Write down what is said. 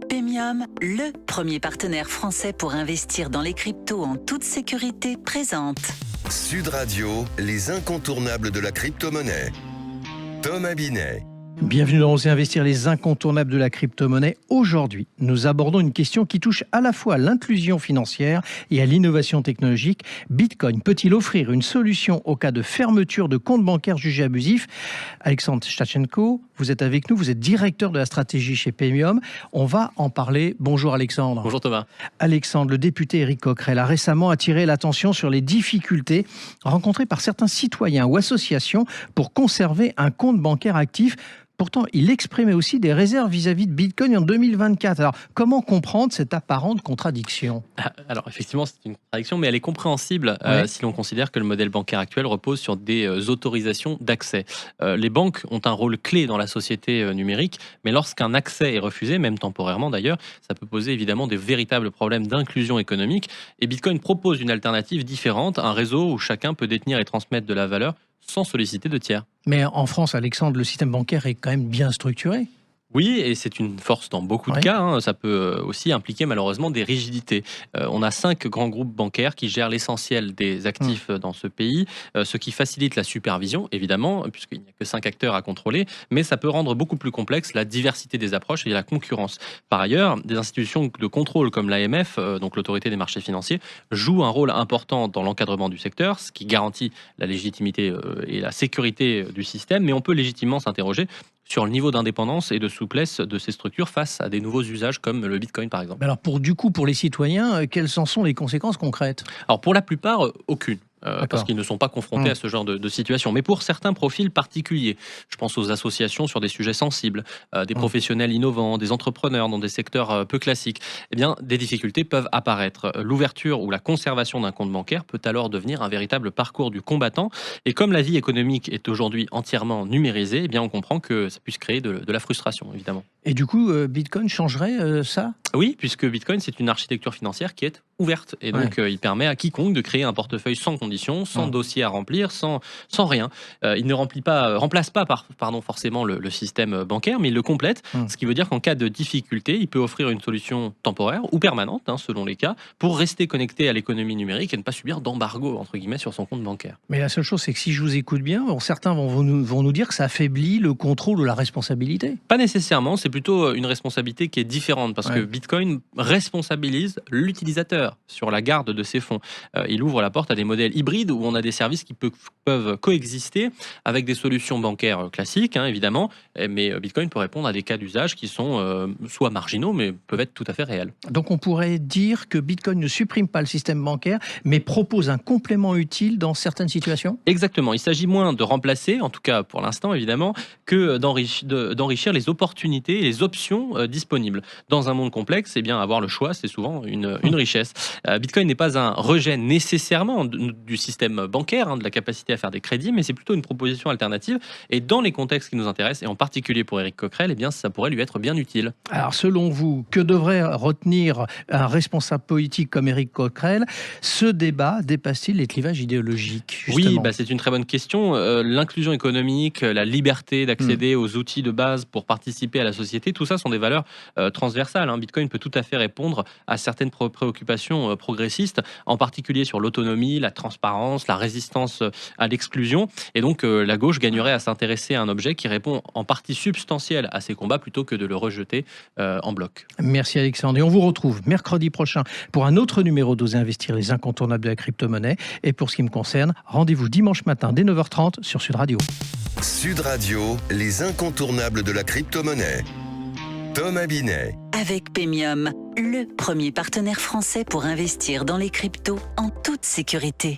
Paymium, le premier partenaire français pour investir dans les cryptos en toute sécurité, présente Sud Radio, les incontournables de la crypto-monnaie. Thomas Binet. Bienvenue dans Oser investir, les incontournables de la crypto-monnaie. Aujourd'hui, nous abordons une question qui touche à la fois à l'inclusion financière et à l'innovation technologique. Bitcoin peut-il offrir une solution au cas de fermeture de compte bancaire jugé abusif ? Alexandre Stachenko, vous êtes avec nous, vous êtes directeur de la stratégie chez Paymium. On va en parler. Bonjour Alexandre. Bonjour Thomas. Alexandre, le député Éric Coquerel a récemment attiré l'attention sur les difficultés rencontrées par certains citoyens ou associations pour conserver un compte bancaire actif. Pourtant, il exprimait aussi des réserves vis-à-vis de Bitcoin en 2024. Alors, comment comprendre cette apparente contradiction ? Alors, effectivement, c'est une contradiction, mais elle est compréhensible si l'on considère que le modèle bancaire actuel repose sur des autorisations d'accès. Les banques ont un rôle clé dans la société numérique, mais lorsqu'un accès est refusé, même temporairement d'ailleurs, ça peut poser évidemment des véritables problèmes d'inclusion économique. Et Bitcoin propose une alternative différente, un réseau où chacun peut détenir et transmettre de la valeur sans solliciter de tiers. Mais en France, Alexandre, le système bancaire est quand même bien structuré. Oui, et c'est une force dans beaucoup de cas. Ça peut aussi impliquer malheureusement des rigidités. On a 5 grands groupes bancaires qui gèrent l'essentiel des actifs dans ce pays, ce qui facilite la supervision, évidemment, puisqu'il n'y a que 5 acteurs à contrôler, mais ça peut rendre beaucoup plus complexe la diversité des approches et la concurrence. Par ailleurs, des institutions de contrôle comme l'AMF, donc l'autorité des marchés financiers, jouent un rôle important dans l'encadrement du secteur, ce qui garantit la légitimité et la sécurité du système, mais on peut légitimement s'interroger sur le niveau d'indépendance et de souplesse de ces structures face à des nouveaux usages comme le Bitcoin par exemple. Alors pour les citoyens, quelles en sont les conséquences concrètes ? Alors pour la plupart, aucune. Parce qu'ils ne sont pas confrontés à ce genre de situation. Mais pour certains profils particuliers, je pense aux associations sur des sujets sensibles, des professionnels innovants, des entrepreneurs dans des secteurs peu classiques, eh bien, des difficultés peuvent apparaître. L'ouverture ou la conservation d'un compte bancaire peut alors devenir un véritable parcours du combattant. Et comme la vie économique est aujourd'hui entièrement numérisée, eh bien, on comprend que ça puisse créer de la frustration, évidemment. Et du coup, Bitcoin changerait ça ? Oui, puisque Bitcoin, c'est une architecture financière qui est ouverte. Et donc, il permet à quiconque de créer un portefeuille sans conditions, sans dossier à remplir, sans rien. Il ne remplace pas forcément le système bancaire, mais il le complète. Ce qui veut dire qu'en cas de difficulté, il peut offrir une solution temporaire ou permanente, selon les cas, pour rester connecté à l'économie numérique et ne pas subir d'embargo, entre guillemets, sur son compte bancaire. Mais la seule chose, c'est que si je vous écoute bien, certains vont nous dire que ça affaiblit le contrôle ou la responsabilité. Pas nécessairement, c'est plutôt une responsabilité qui est différente, parce que Bitcoin responsabilise l'utilisateur sur la garde de ses fonds. Il ouvre la porte à des modèles hybrides où on a des services qui peuvent coexister avec des solutions bancaires classiques, évidemment, mais Bitcoin peut répondre à des cas d'usage qui sont soit marginaux, mais peuvent être tout à fait réels. Donc on pourrait dire que Bitcoin ne supprime pas le système bancaire, mais propose un complément utile dans certaines situations ? Exactement, il s'agit moins de remplacer, en tout cas pour l'instant évidemment, que d'enrichir les opportunités et les options disponibles. Dans un monde complexe, avoir le choix, c'est souvent une richesse. Bitcoin n'est pas un rejet nécessairement du système bancaire, de la capacité à faire des crédits, mais c'est plutôt une proposition alternative. Et dans les contextes qui nous intéressent, et en particulier pour Éric Coquerel, ça pourrait lui être bien utile. Alors selon vous, que devrait retenir un responsable politique comme Éric Coquerel ? Ce débat dépasse-t-il les clivages idéologiques, justement ? Oui, c'est une très bonne question. L'inclusion économique, la liberté d'accéder aux outils de base pour participer à la société, tout ça sont des valeurs transversales. Bitcoin peut tout à fait répondre à certaines préoccupations progressistes, en particulier sur l'autonomie, la transparence, la résistance à l'exclusion. Et donc, la gauche gagnerait à s'intéresser à un objet qui répond en partie substantielle à ces combats plutôt que de le rejeter en bloc. Merci Alexandre. Et on vous retrouve mercredi prochain pour un autre numéro d'Oser investir, les incontournables de la crypto-monnaie. Et pour ce qui me concerne, rendez-vous dimanche matin dès 9h30 sur Sud Radio. Sud Radio, les incontournables de la crypto-monnaie. Thomas Binet. avec Paymium, le premier partenaire français pour investir dans les cryptos en toute sécurité.